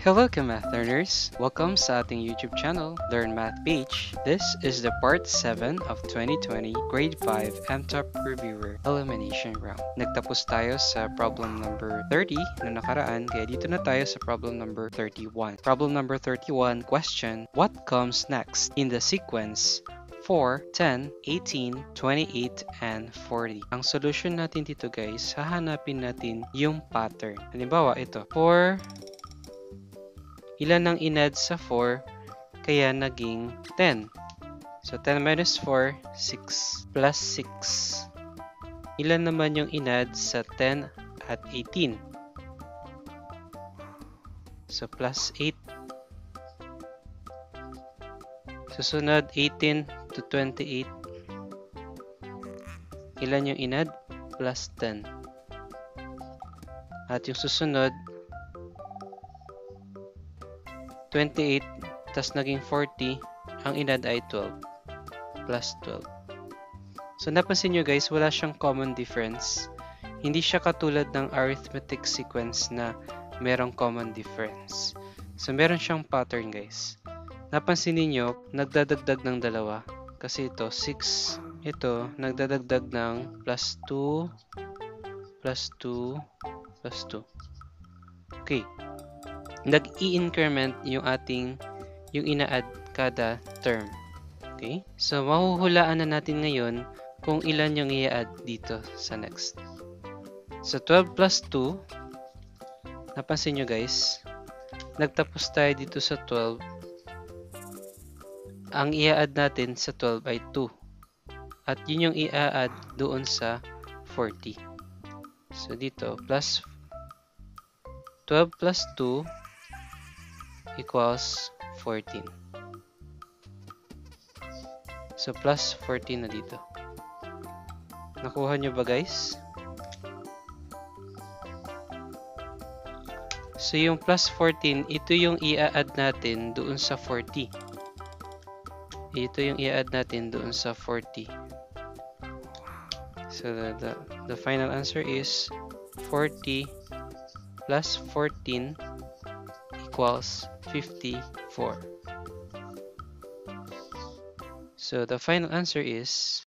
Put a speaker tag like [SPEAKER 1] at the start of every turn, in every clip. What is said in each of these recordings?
[SPEAKER 1] Hello Math learners! Welcome sa ating YouTube channel, Learn Math Page. This is the part 7 of 2020 Grade 5 MTOP Reviewer Elimination Round. Nagtapos tayo sa problem number 30 na nakaraan, kaya dito na tayo sa problem number 31. Problem number 31, question, what comes next in the sequence 4, 10, 18, 28, and 40. Ang solution natin dito guys, hahanapin natin yung pattern. Halimbawa, ito, 4, ilan ang inadd sa 4, kaya naging 10. So, 10 minus 4, 6 plus 6. Ilan naman yung inadd sa 10 at 18? So, plus 8. Susunod, 18 to 28. Ilan yung inadd? Plus 10. At yung susunod, 28, tas naging 40, ang inadd ay 12, plus 12. So, napansin nyo guys, wala siyang common difference. Hindi siya katulad ng arithmetic sequence na merong common difference. So, meron siyang pattern guys. Napansin niyo nagdadagdag ng dalawa. Kasi ito, 6. Ito, nagdadagdag ng plus 2, plus 2, plus 2. Okay. Nag-i-increment yung ina-add kada term. Okay? So, mahuhulaan na natin ngayon kung ilan yung i-add dito sa next. So, 12 plus 2, napansin nyo guys, nagtapos tayo dito sa 12. Ang i-add natin sa 12 ay 2. At yun yung i-add doon sa 40. So, dito, plus 12 plus 2 equals 14. So, plus 14 na dito. Nakuha nyo ba guys? So, yung plus 14, ito yung i-add natin doon sa 40. Ito yung i-add natin doon sa 40. So, the final answer is 40 plus 14 equals 54. So, the final answer is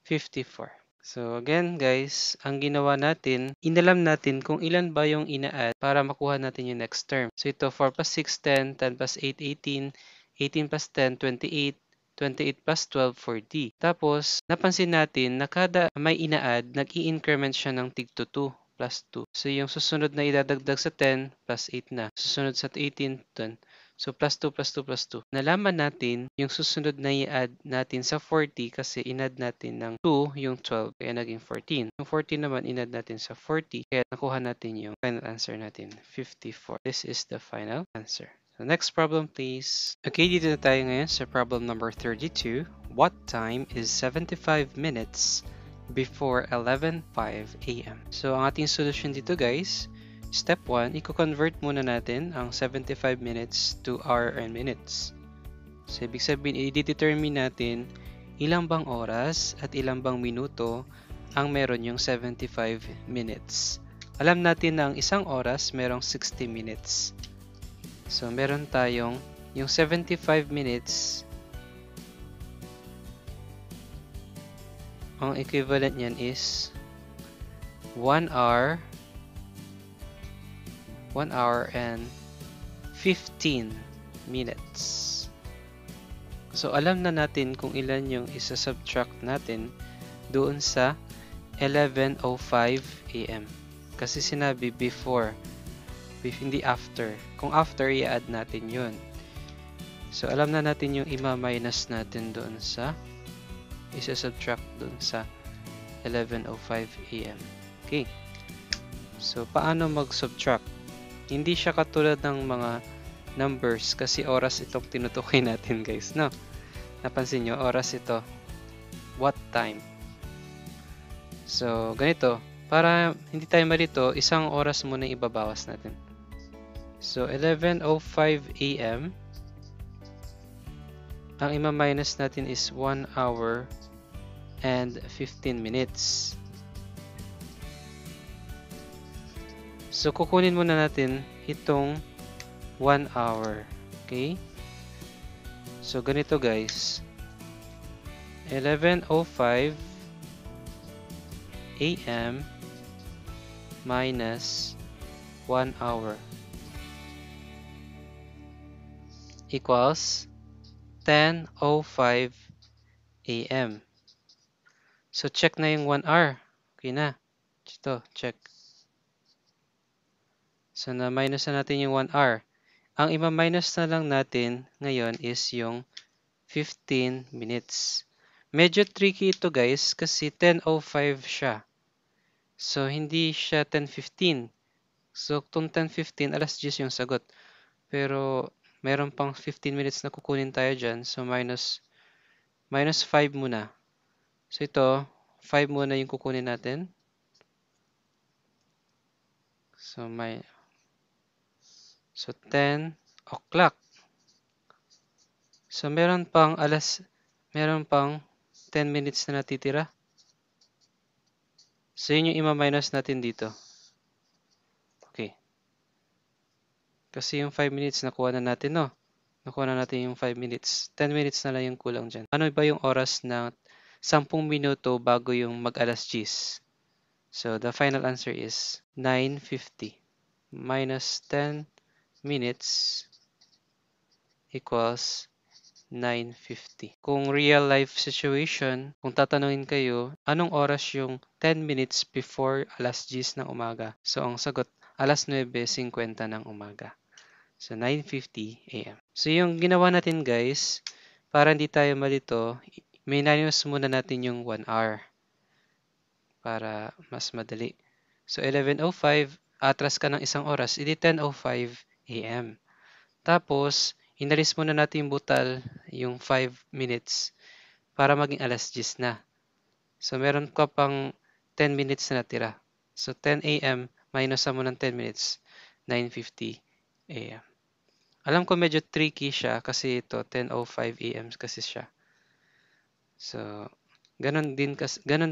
[SPEAKER 1] 54. So, again guys, ang ginawa natin, inalam natin kung ilan ba yung ina-add para makuha natin yung next term. So, ito 4 plus 6, 10, 10 plus 8, 18, 18 plus 10, 28, 28 plus 12, 40. Tapos, napansin natin na kada may ina-add, nag-i-increment siya ng tig to 2. Plus 2. So, yung susunod na idadagdag sa 10, plus 8 na. Susunod sa 18, 10. So, plus 2, plus 2, plus 2. Nalaman natin yung susunod na i-add natin sa 40 kasi in-add natin ng 2 yung 12, kaya naging 14. Yung 14 naman, in-add natin sa 40, kaya nakuha natin yung final answer natin, 54. This is the final answer. So, next problem, please. Okay, dito na tayo ngayon sa problem number 32. What time is 75 minutes before 11:05 a.m. So, ang ating solution dito guys, step 1, i-convert muna natin ang 75 minutes to hour and minutes. So, ibig sabihin, i-determine natin ilang bang oras at ilang bang minuto ang meron yung 75 minutes. Alam natin na ang isang oras merong 60 minutes. So, meron tayong yung 75 minutes. Ang equivalent niyan is 1 hour and 15 minutes. So, alam na natin kung ilan yung isa-subtract natin doon sa 11:05 a.m. Kasi sinabi before, hindi after. Kung after, i-add natin yun. So, alam na natin yung ima-minus natin doon sa isa-subtract dun sa 11:05 a.m. Okay. So, paano mag-subtract? Hindi siya katulad ng mga numbers kasi oras itong tinutukoy natin guys, no? Napansin nyo, oras ito. What time? So, ganito. Para hindi tayo malito, isang oras muna ibabawas natin. So, 11:05 a.m. Ang ima-minus natin is 1 hour and 15 minutes. So, kukunin muna natin itong 1 hour. Okay? So, ganito guys. 11:05 a.m. minus 1 hour equals 10:05 a.m. So, check na yung 1 hour. Okay na. Ito, check. So, na-minus na natin yung 1 hour. Ang ima-minus na lang natin ngayon is yung 15 minutes. Medyo tricky ito guys kasi 10:05 siya. So, hindi siya 10:15. So, kung 10:15, alas 10 yung sagot. Pero, meron pang 15 minutes na kukunin tayo dyan. So, minus 5 muna. So, ito, 5 muna yung kukunin natin. So, 10 o'clock. So, meron pang 10 minutes na natitira. So, yun yung ima-minus natin dito. Okay. Kasi yung 5 minutes nakuha na natin, no? Nakuha na natin yung 5 minutes. 10 minutes na lang yung kulang dyan. Ano ba yung oras na 10 minuto bago yung mag-alas 10? So, the final answer is 9:50. Minus 10 minutes equals 9:50. Kung real life situation, kung tatanungin kayo, anong oras yung 10 minutes before alas 10 ng umaga? So, ang sagot, alas 9:50 ng umaga. So, 9:50 a.m. So, yung ginawa natin guys, para hindi tayo malito, minus muna natin yung 1 hour para mas madali. So, 11:05, atras ka ng isang oras, edi 10:05 a.m. Tapos, inalis muna natin yung butal, yung 5 minutes, para maging alas 10 na. So, meron ka pang 10 minutes na natira. So, 10 a.m. minus mo ng 10 minutes, 9:50 a.m. Alam ko medyo tricky siya kasi ito 10:05 a.m. kasi siya. So, ganun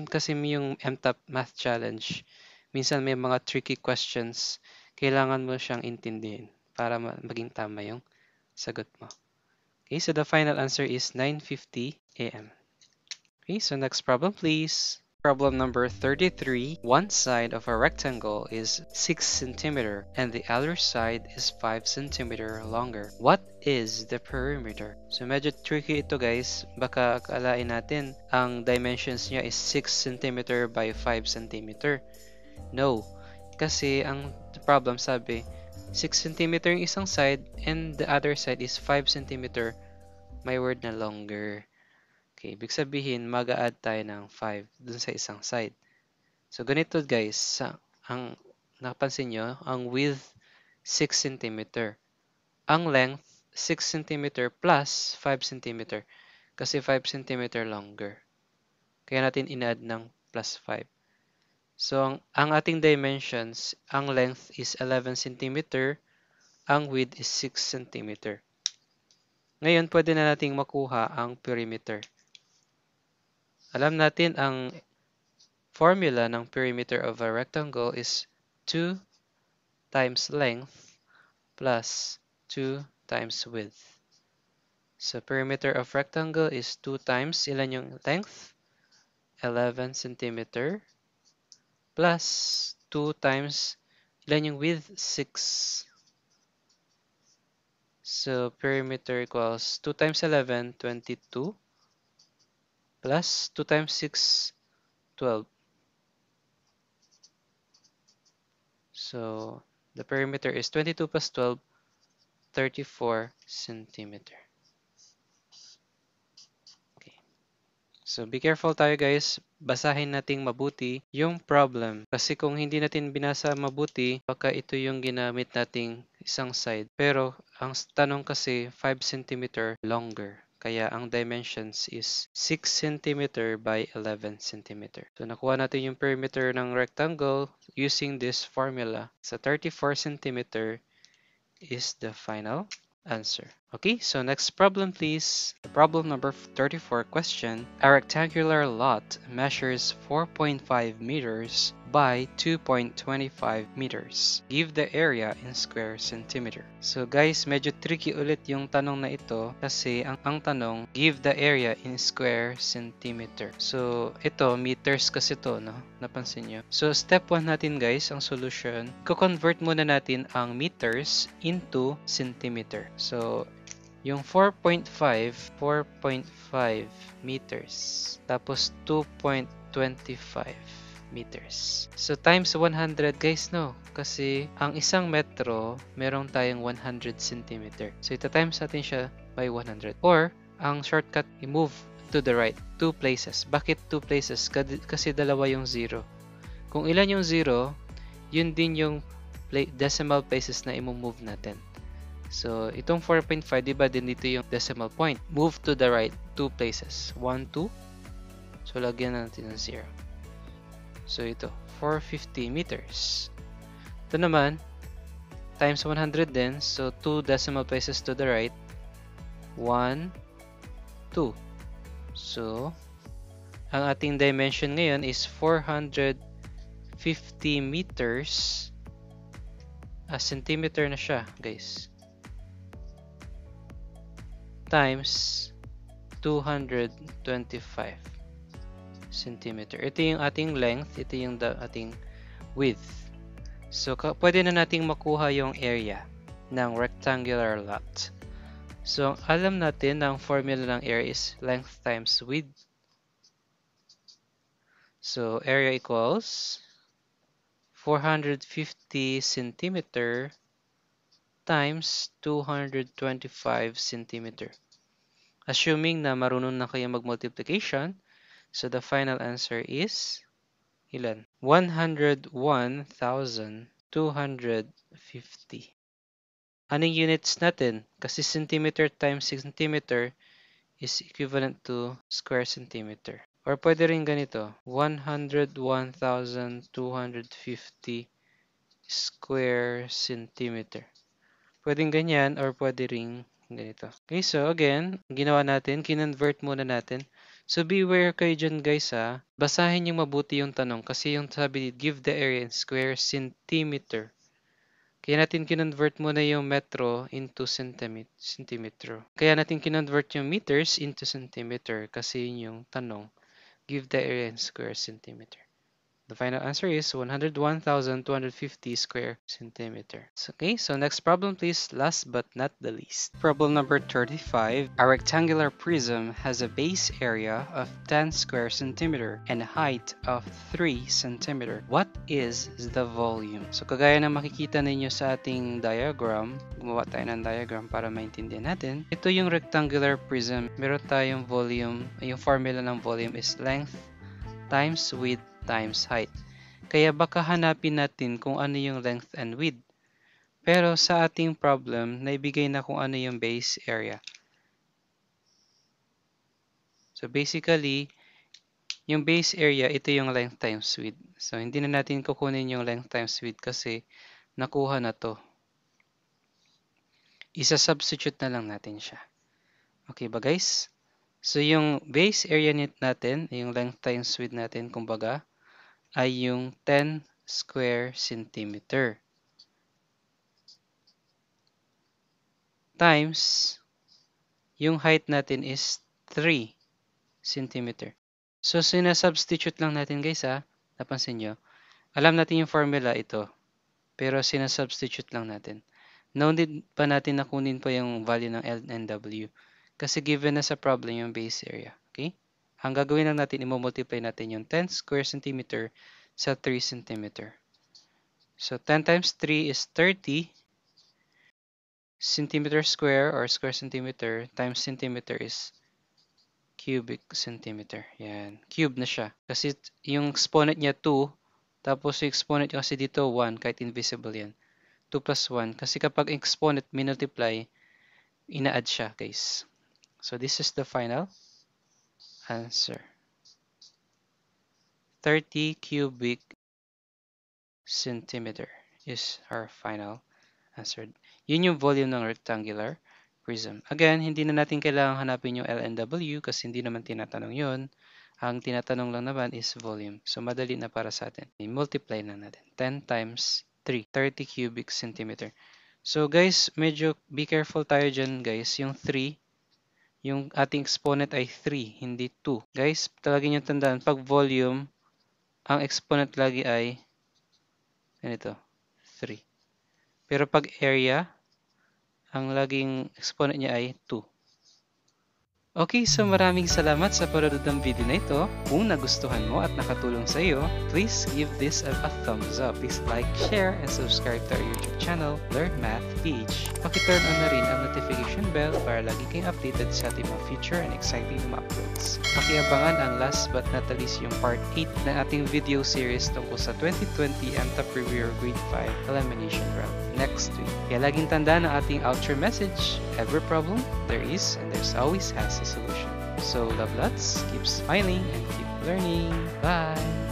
[SPEAKER 1] kasi yung MTOP Math Challenge. Minsan may mga tricky questions, kailangan mo siyang intindihin para maging tama yung sagot mo. Okay, so the final answer is 9:50 a.m. Okay, so next problem please. Problem number 33. One side of a rectangle is 6 cm and the other side is 5 cm longer. What is the perimeter? So medyo tricky ito guys. Baka akalain natin ang dimensions niya is 6 cm by 5 cm. No. Kasi ang problem sabi 6 cm yung isang side and the other side is 5 cm. May word na longer. Okay, ibig sabihin, mag-a-add tayo ng 5 dun sa isang side. So, ganito guys, ang napansin nyo, ang width 6 cm. Ang length 6 cm plus 5 cm. Kasi 5 cm longer. Kaya natin in-add ng plus 5. So, ang ating dimensions, ang length is 11 cm, ang width is 6 cm. Ngayon, pwede na nating makuha ang perimeter. Alam natin ang formula ng perimeter of a rectangle is 2 times length plus 2 times width. So, perimeter of rectangle is 2 times, ilan yung length? 11 cm plus 2 times, ilan yung width? 6. So, perimeter equals 2 times 11, 22 plus 2 times 6, 12. So, the perimeter is 22 plus 12, 34 centimeter. Okay. So, be careful tayo guys. Basahin nating mabuti yung problem. Kasi kung hindi natin binasa mabuti, baka ito yung ginamit nating isang side. Pero, ang tanong kasi 5 centimeter longer. Kaya ang dimensions is 6 cm by 11 cm. So, nakuha natin yung perimeter ng rectangle using this formula. So, 34 cm is the final answer. Okay, so next problem please. Problem number 34 question. A rectangular lot measures 4.5 meters by 2.25 meters. Give the area in square centimeter. So guys, medyo tricky ulit yung tanong na ito kasi ang tanong, give the area in square centimeter. So ito, meters kasi to, no? Napansin nyo. So step 1 natin guys, ang solution, ko-convert muna natin ang meters into centimeter. So yung 4.5 meters. Tapos 2.25 meters. So times 100 guys, no? Kasi ang isang metro, merong tayong 100 centimeter. So ito times natin siya by 100. Or, ang shortcut, i-move to the right. 2 places. Bakit 2 places? Kasi dalawa yung 0. Kung ilan yung 0, yun din yung decimal places na i-move natin. So, itong 4.5, diba din dito yung decimal point. Move to the right, 2 places. 1, 2. So, lagyan natin ng 0. So, ito, 450 meters. Ito naman, times 100 din. So, 2 decimal places to the right. 1, 2. So, ang ating dimension ngayon is 450 meters. Centimeter na siya, guys. Times 225 centimeter. Ito yung ating length, ito yung ating width. So, pwede na nating makuha yung area ng rectangular lot. So, alam natin na ang formula ng area is length times width. So, area equals 450 centimeter times 225 centimeter. Assuming na marunong na kayo mag-multiplication, so the final answer is ilan? 101,250. Anong units natin? Kasi centimeter times centimeter is equivalent to square centimeter. Or pwede rin ganito, 101,250 square centimeter. Pwedeng ganyan or pwede ring ganito. Okay, so again, ginawa natin, kinonvert muna natin. So beware kayo dyan guys ha. Basahin yung mabuti yung tanong kasi yung sabi, give the area in square centimeter. Kaya natin kinonvert muna yung metro into centimeter. Kaya natin kinonvert yung meters into centimeter kasi yun yung tanong, give the area in square centimeter. The final answer is 101,250 square centimeter. Okay, so next problem please, last but not the least. Problem number 35. A rectangular prism has a base area of 10 square centimeter and a height of 3 centimeter. What is the volume? So kagaya na makikita ninyo sa ating diagram, gumawa tayo ng diagram para maintindihan natin. Ito yung rectangular prism. Meron tayong volume, yung formula ng volume is length times width times height. Kaya baka hanapin natin kung ano yung length and width. Pero sa ating problem, naibigay na kung ano yung base area. So basically, yung base area, ito yung length times width. So hindi na natin kukunin yung length times width kasi nakuha na to. Isa-substitute na lang natin siya. Okay ba guys? So yung base area natin, yung length times width natin, kumbaga, ay yung 10 square centimeter. Times, yung height natin is 3 centimeter. So, sinasubstitute lang natin guys ha. Napansin nyo. Alam natin yung formula ito. Pero sinasubstitute lang natin. No need pa natin na kunin pa yung value ng L and W. Kasi given na sa problem yung base area. Okay? Ang gagawin lang natin, i-multiply natin yung 10 square centimeter sa 3 centimeter. So, 10 times 3 is 30 centimeter square or square centimeter times centimeter is cubic centimeter. Yan. Cube na siya. Kasi yung exponent niya 2, tapos yung exponent niya kasi dito 1, kahit invisible yan. 2 plus 1. Kasi kapag exponent minultiply, ina-add siya, guys. So this is the final answer. 30 cubic centimeter is our final answer. Yun yung volume ng rectangular prism. Again, hindi na natin kailangang hanapin yung LNW kasi hindi naman tinatanong yon. Ang tinatanong lang naman is volume. So, madali na para sa atin. I-multiply lang natin. 10 times 3, 30 cubic centimeter. So, guys, medyo be careful tayo dyan, guys. Yung 3, yung ating exponent ay 3, hindi 2. Guys, talaga nyo tandaan, pag volume, ang exponent lagi ay ganito, 3. Pero pag area, ang laging exponent niya ay 2. Okay, so maraming salamat sa panonood ng video na ito. Kung nagustuhan mo at nakatulong sa iyo, please give this a thumbs up. Please like, share, and subscribe to our YouTube channel, Learn Math PH. Paki-turn on na rin ang notification bell para lagi kayong updated sa ating mga future and exciting na uploads. Pakiabangan ang last but not the least yung part 8 ng ating video series tungkol sa 2020 MTAP Reviewer Grade 5 Elimination Round next week. Kaya laging tandaan ang ating outro message. Every problem, there is and there's always has a solution. So love lots, keep smiling, and keep learning. Bye!